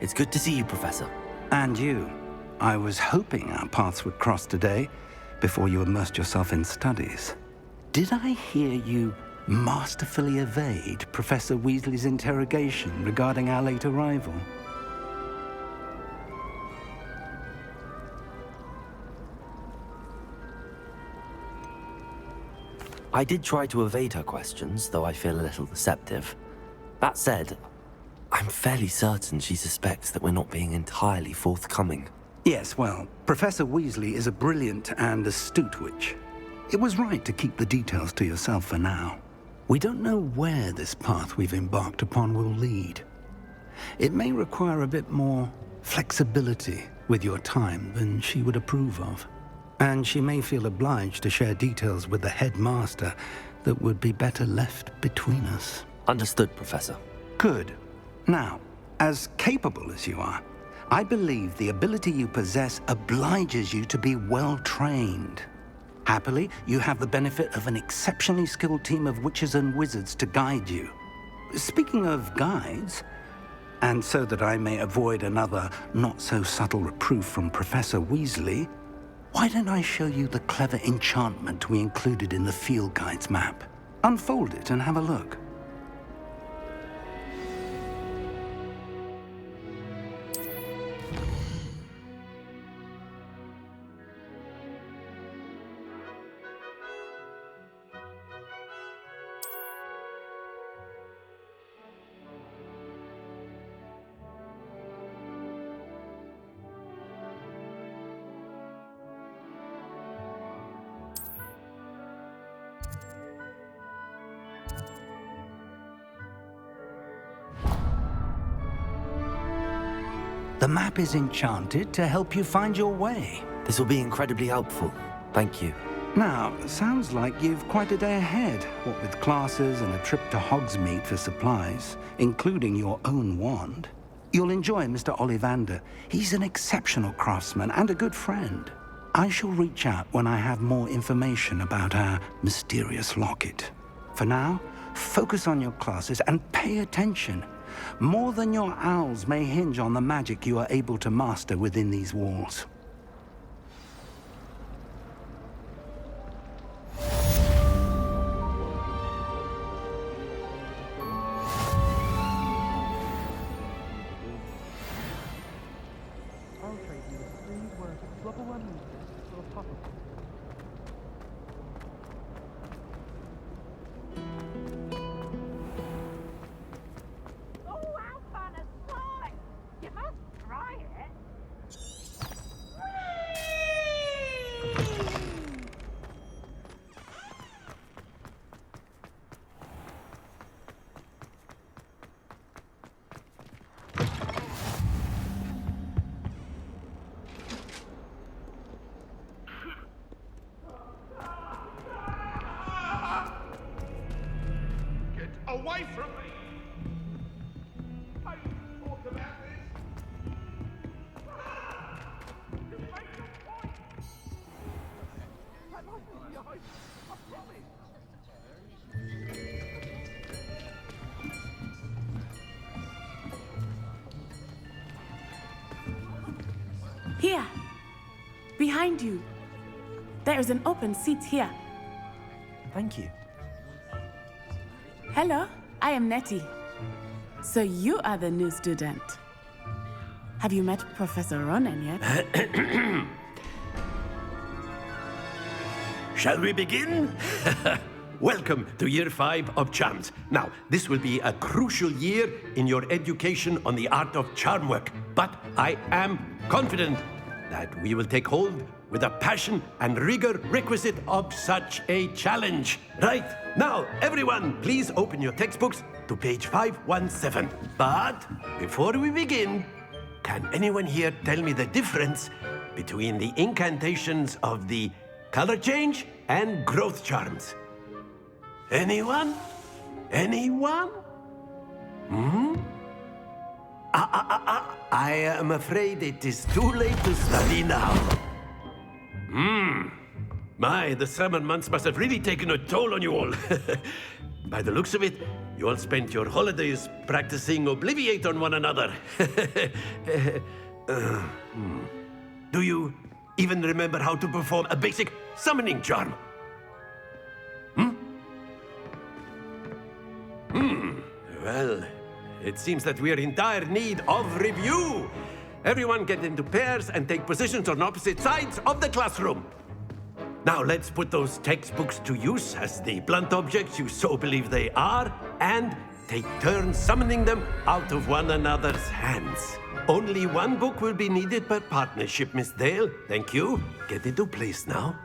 It's good to see you, Professor. And you. I was hoping our paths would cross today, before you immersed yourself in studies. Did I hear you masterfully evade Professor Weasley's interrogation regarding our late arrival? I did try to evade her questions, though I feel a little deceptive. That said, I'm fairly certain she suspects that we're not being entirely forthcoming. Yes, well, Professor Weasley is a brilliant and astute witch. It was right to keep the details to yourself for now. We don't know where this path we've embarked upon will lead. It may require a bit more flexibility with your time than she would approve of. And she may feel obliged to share details with the headmaster that would be better left between us. Understood, Professor. Good. Now, as capable as you are, I believe the ability you possess obliges you to be well-trained. Happily, you have the benefit of an exceptionally skilled team of witches and wizards to guide you. Speaking of guides, and so that I may avoid another not-so-subtle reproof from Professor Weasley, why don't I show you the clever enchantment we included in the field guide's map? Unfold it and have a look. The map is enchanted to help you find your way. This will be incredibly helpful. Thank you. Now, sounds like you've quite a day ahead, what with classes and a trip to Hogsmeade for supplies, including your own wand. You'll enjoy Mr. Ollivander. He's an exceptional craftsman and a good friend. I shall reach out when I have more information about our mysterious locket. For now, focus on your classes and pay attention. More than your owls may hinge on the magic you are able to master within these walls. Away from me! I talk about this! Just make your point! I like the eyes, I promise! Here! Behind you! There is an open seat here. Thank you. Hello, I am Nettie. So you are the new student. Have you met Professor Ronan yet? Shall we begin? Welcome to Year 5 of Charms. Now, this will be a crucial year in your education on the art of charm work, but I am confident that we will take hold with the passion and rigor requisite of such a challenge. Right, now, everyone, please open your textbooks to page 517. But before we begin, can anyone here tell me the difference between the incantations of the color change and growth charms? Anyone? Anyone? I am afraid it is too late to study now. My, the summer months must have really taken a toll on you all. By the looks of it, You all spent your holidays practicing Obliviate on one another. Do you even remember how to perform a basic summoning charm? Well, it seems that we are in dire need of review. Everyone get into pairs and take positions on opposite sides of the classroom. Now let's put those textbooks to use as the blunt objects you so believe they are, and take turns summoning them out of one another's hands. Only one book will be needed per partnership, Miss Dale. Thank you. Get into place now.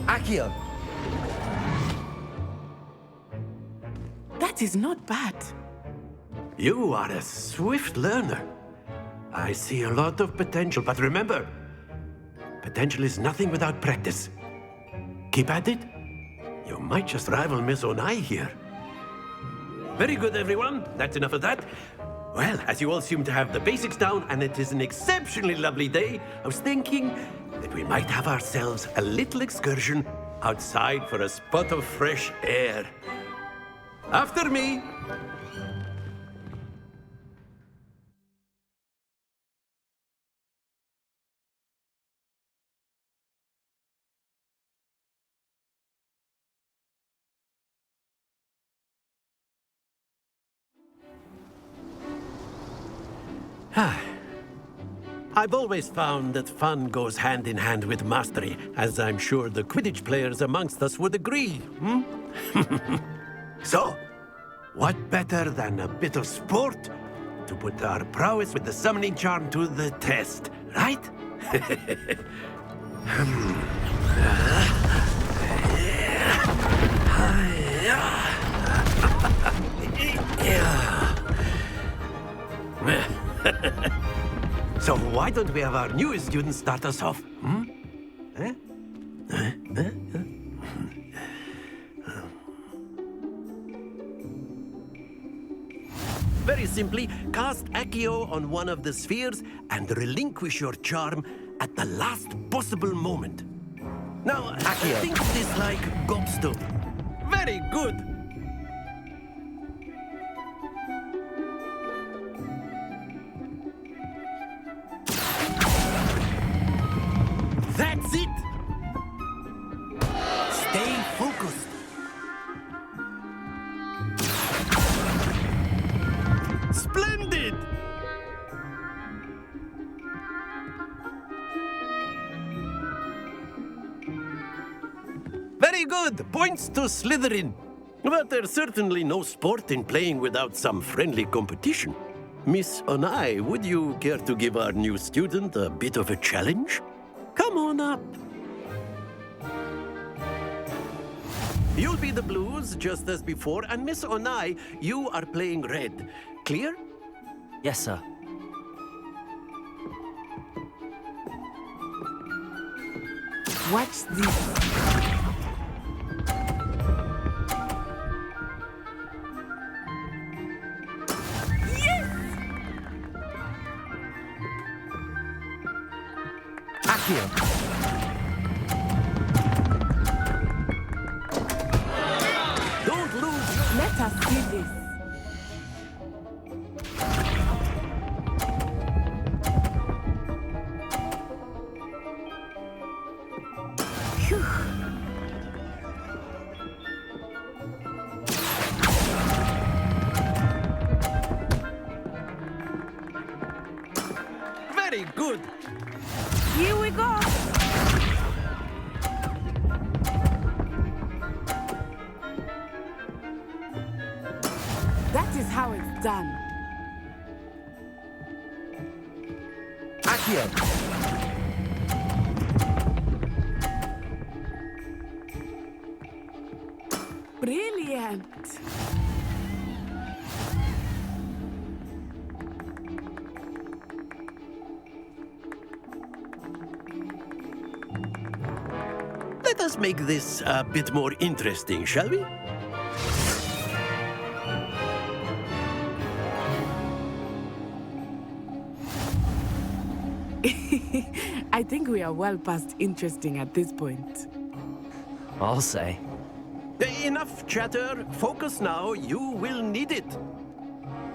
Accio! That is not bad. You are a swift learner. I see a lot of potential, but remember, potential is nothing without practice. Keep at it. You might just rival Miss Onai here. Very good, everyone. That's enough of that. Well, as you all seem to have the basics down, and it is an exceptionally lovely day, I was thinking that we might have ourselves a little excursion outside for a spot of fresh air. After me. I've always found that fun goes hand in hand with mastery, as I'm sure the Quidditch players amongst us would agree. So, what better than a bit of sport to put our prowess with the summoning charm to the test, right? So why don't we have our newest student start us off? Very simply, cast Accio on one of the spheres and relinquish your charm at the last possible moment. Now, Accio. think of this like gobstone. Very good. That's it! Stay focused. Splendid! Very good! Points to Slytherin. But there's certainly no sport in playing without some friendly competition. Miss Onai, would you care to give our new student a bit of a challenge? Come on up. You'll be the blues, just as before, and Miss Onai, you are playing red. Clear? Yes, sir. Watch this. Accio! Don't lose. Let us see this. Phew. Very good. Here we go. That is how it's done. Accio! Brilliant. Let us make this a bit more interesting, shall we? I think we are well past interesting at this point. I'll say. Enough chatter. Focus now. You will need it.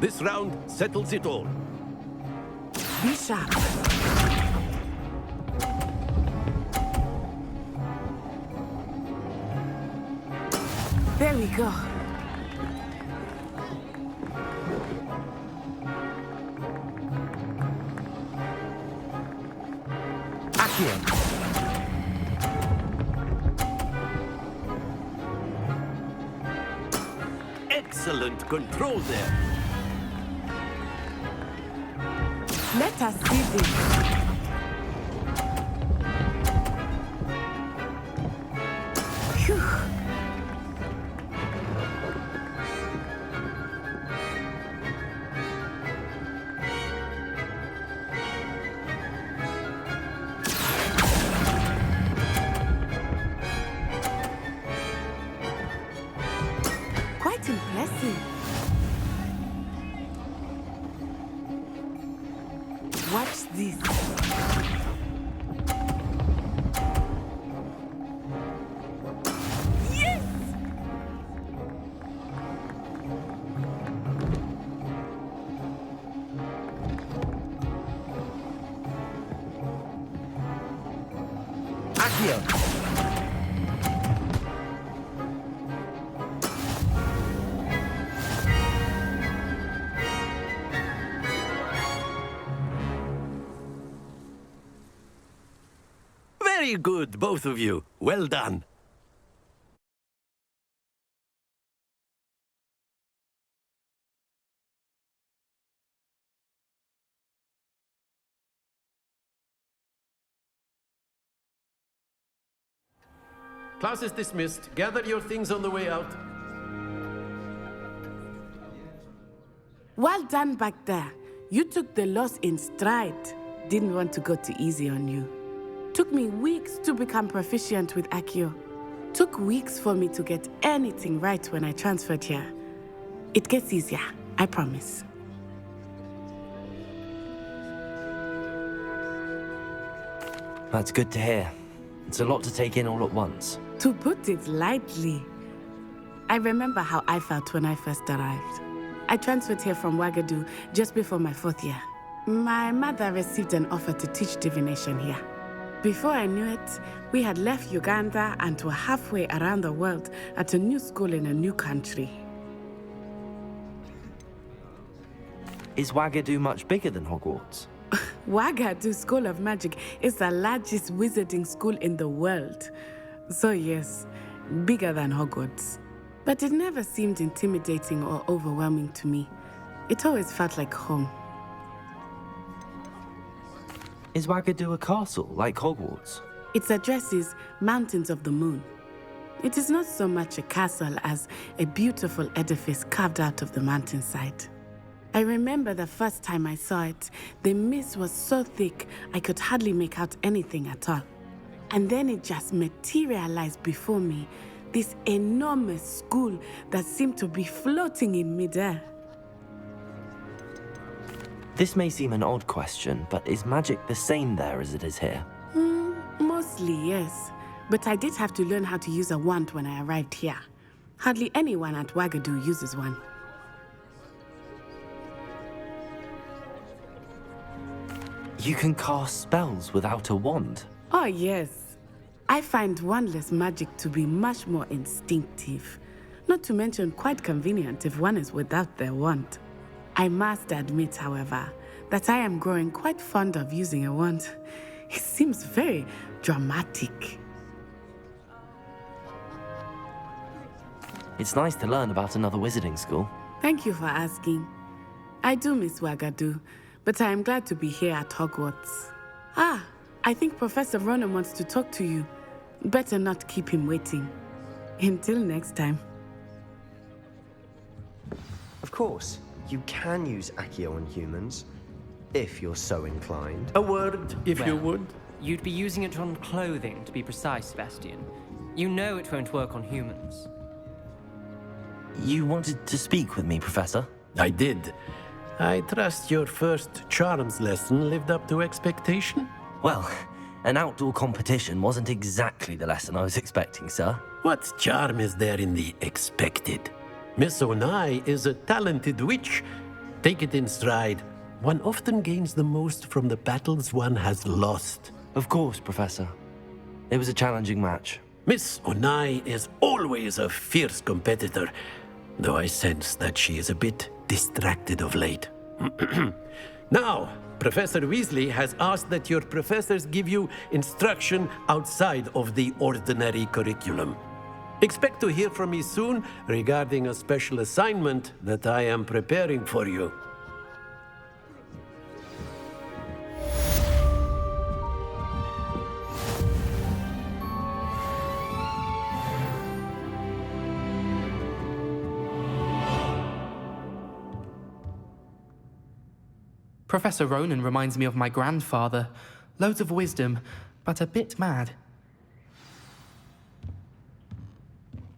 This round settles it all. Be sharp. There we go. Accio. Excellent control there. Let us see this. Phew. Quite impressive. Watch this. Yes! Accio. Very good, both of you. Well done. Class is dismissed. Gather your things on the way out. Well done back there. You took the loss in stride. Didn't want to go too easy on you. Took me weeks to become proficient with Accio. Took weeks for me to get anything right when I transferred here. It gets easier, I promise. That's good to hear. It's a lot to take in all at once. To put it lightly, I remember how I felt when I first arrived. I transferred here from Ouagadougou just before my 4th year. My mother received an offer to teach divination here. Before I knew it, we had left Uganda and were halfway around the world at a new school in a new country. Is Ouagadougou much bigger than Hogwarts? Ouagadougou School of Magic is the largest wizarding school in the world. So yes, bigger than Hogwarts. But it never seemed intimidating or overwhelming to me. It always felt like home. Is Ouagadougou a castle, like Hogwarts? Its address is Mountains of the Moon. It is not so much a castle as a beautiful edifice carved out of the mountainside. I remember the first time I saw it, the mist was so thick I could hardly make out anything at all. And then it just materialized before me, this enormous school that seemed to be floating in midair. This may seem an odd question, but is magic the same there as it is here? Mostly, yes. But I did have to learn how to use a wand when I arrived here. Hardly anyone at Ouagadougou uses one. You can cast spells without a wand? Oh, yes. I find wandless magic to be much more instinctive. Not to mention quite convenient if one is without their wand. I must admit, however, that I am growing quite fond of using a wand. It seems very dramatic. It's nice to learn about another wizarding school. Thank you for asking. I do miss Ouagadougou, but I am glad to be here at Hogwarts. Ah, I think Professor Ronan wants to talk to you. Better not keep him waiting. Until next time. Of course, you can use Accio on humans, if you're so inclined. A word, if you Well, would. You'd be using it on clothing, to be precise, Sebastian. You know it won't work on humans. You wanted to speak with me, Professor? I did. I trust your first charms lesson lived up to expectation? Well, an outdoor competition wasn't exactly the lesson I was expecting, sir. What charm is there in the expected? Miss Onai is a talented witch. Take it in stride. One often gains the most from the battles one has lost. Of course, Professor. It was a challenging match. Miss Onai is always a fierce competitor, though I sense that she is a bit distracted of late. Now, Professor Weasley has asked that your professors give you instruction outside of the ordinary curriculum. Expect to hear from me soon regarding a special assignment that I am preparing for you. Professor Ronan reminds me of my grandfather. Loads of wisdom, but a bit mad.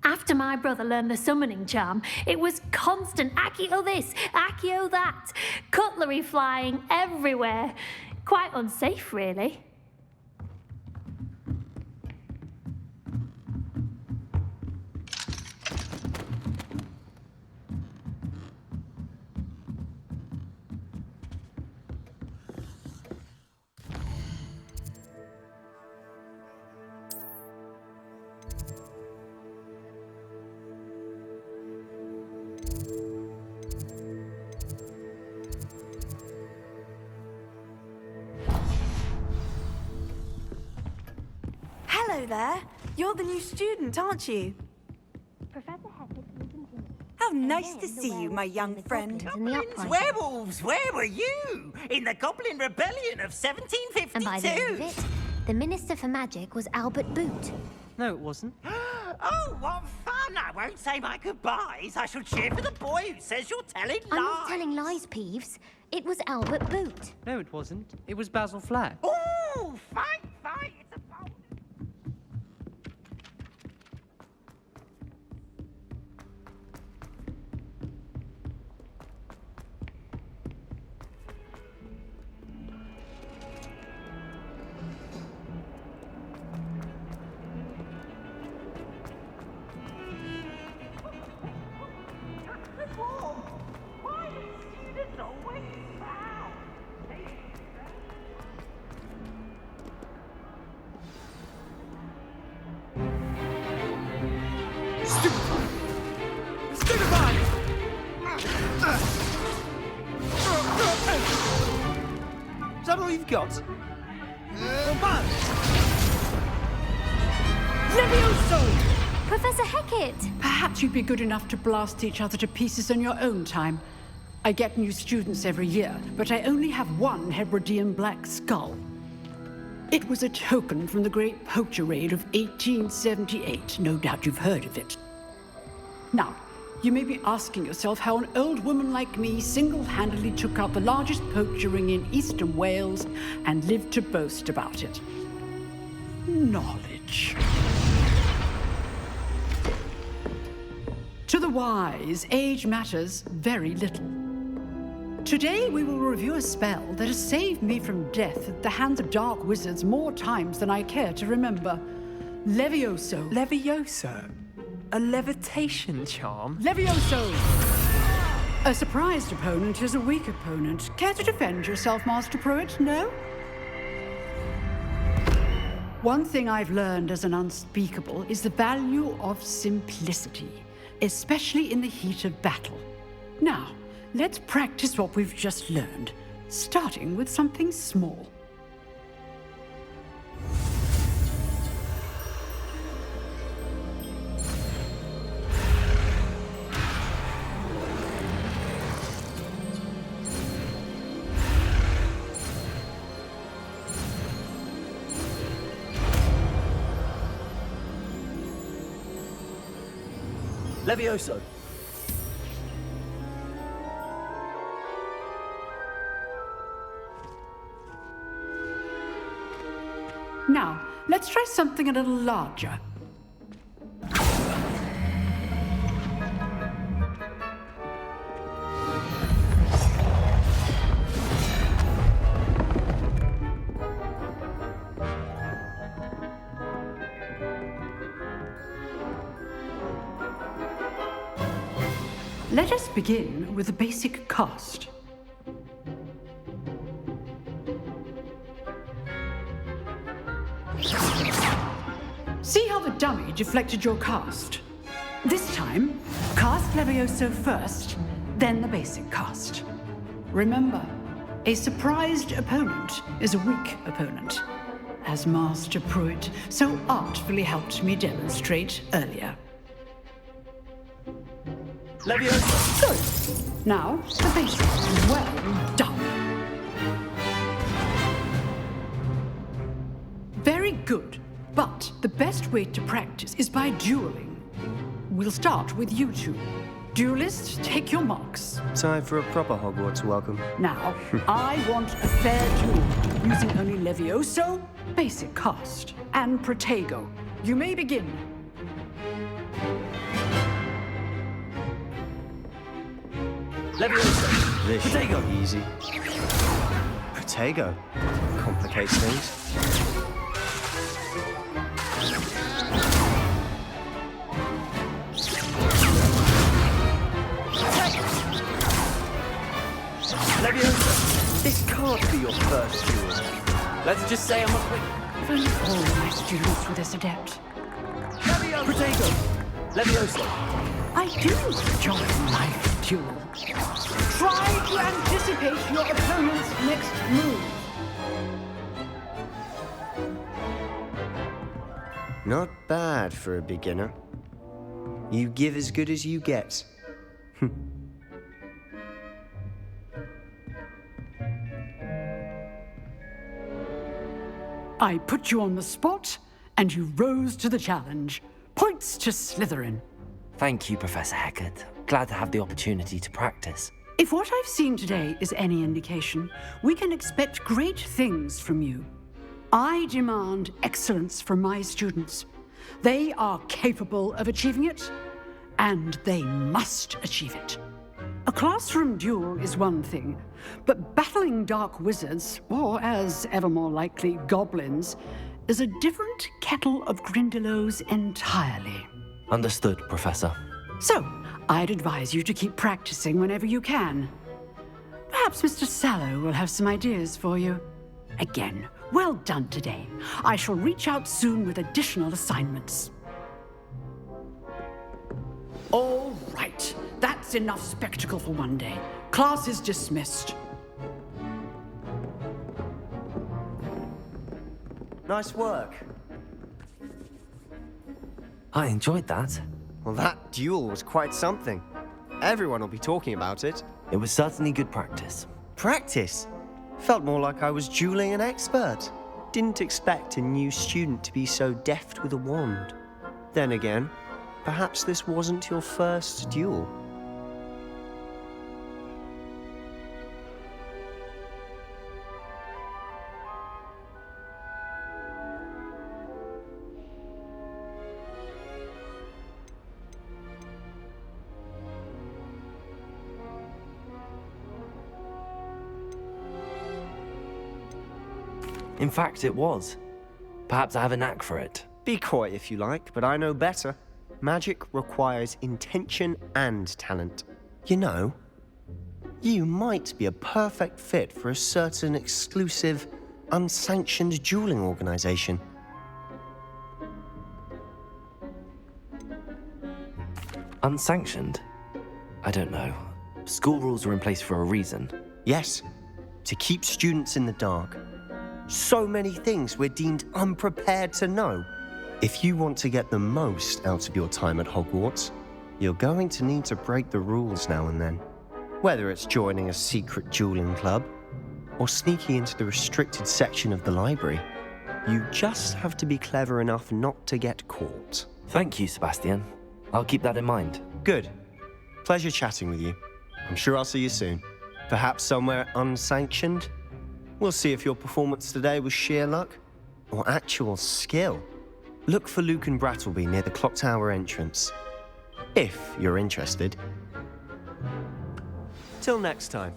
After my brother learned the summoning charm, it was constant Accio this, Accio that, cutlery flying everywhere. Quite unsafe, really. Hello there. You're the new student, aren't you? Professor Hackett listened to me. How nice to see you, my young friend. Goblins, werewolves, where were you? In the Goblin Rebellion of 1752. And by the end of it, the Minister for Magic was Albert Boot. No, it wasn't. Oh, what fun! I won't say my goodbyes. I shall cheer for the boy who says you're telling lies. I'm not telling lies, Peeves. It was Albert Boot. No, it wasn't. It was Basil Flack. Oh, fight, fight! It's a bold... Why do students always foul? Is that all you've got? Levioso! Professor Hackett! Perhaps you'd be good enough to blast each other to pieces in your own time. I get new students every year, but I only have one Hebridean black skull. It was a token from the Great Poacher Raid of 1878. No doubt you've heard of it. Now, you may be asking yourself how an old woman like me single-handedly took out the largest poacher ring in eastern Wales and lived to boast about it. Knowledge. To the wise, age matters very little. Today we will review a spell that has saved me from death at the hands of dark wizards more times than I care to remember. Levioso. Levioso? A levitation charm? Levioso! A surprised opponent is a weak opponent. Care to defend yourself, Master Pruitt? No? One thing I've learned as an unspeakable is the value of simplicity, especially in the heat of battle. Now, let's practice what we've just learned, starting with something small. Levioso. Now, let's try something a little larger. Let us begin with the basic cast. See how the dummy deflected your cast? This time, cast Levioso first, then the basic cast. Remember, a surprised opponent is a weak opponent, as Master Pruitt so artfully helped me demonstrate earlier. Leviosa! Good. Now, the basic. Well done. Very good. But the best way to practice is by dueling. We'll start with you two. Duelists, take your marks. Time for a proper Hogwarts welcome. Now, I want a fair duel, using only Levioso, basic cast, and Protego. You may begin. Leviosa! This should Protego! be easy. Protego. Complicates things. Leviosa! This can't be your first duel. Let's just say I'm a quick. If only all my students were this adept. Protego! Leviosa! I do enjoy life duel. Try to anticipate your opponent's next move. Not bad for a beginner. You give as good as you get. I put you on the spot, and you rose to the challenge. Points to Slytherin. Thank you, Professor Hecat. Glad to have the opportunity to practice. If what I've seen today is any indication, we can expect great things from you. I demand excellence from my students. They are capable of achieving it, and they must achieve it. A classroom duel is one thing, but battling dark wizards, or as ever more likely, goblins, is a different kettle of Grindylows entirely. Understood, Professor. So, I'd advise you to keep practicing whenever you can. Perhaps Mr. Sallow will have some ideas for you. Again, well done today. I shall reach out soon with additional assignments. All right. That's enough spectacle for one day. Class is dismissed. Nice work. I enjoyed that. Well, that duel was quite something. Everyone will be talking about it. It was certainly good practice. Practice? Felt more like I was dueling an expert. Didn't expect a new student to be so deft with a wand. Then again, perhaps this wasn't your first duel. In fact, it was. Perhaps I have a knack for it. Be coy if you like, but I know better. Magic requires intention and talent. You know, you might be a perfect fit for a certain exclusive, unsanctioned dueling organization. Unsanctioned? I don't know. School rules are in place for a reason. Yes, to keep students in the dark. So many things we're deemed unprepared to know. If you want to get the most out of your time at Hogwarts, you're going to need to break the rules now and then. Whether it's joining a secret dueling club, or sneaking into the restricted section of the library, you just have to be clever enough not to get caught. Thank you, Sebastian. I'll keep that in mind. Good. Pleasure chatting with you. I'm sure I'll see you soon. Perhaps somewhere unsanctioned? We'll see if your performance today was sheer luck or actual skill. Look for Luke and Brattleby near the clock tower entrance, if you're interested. Till next time.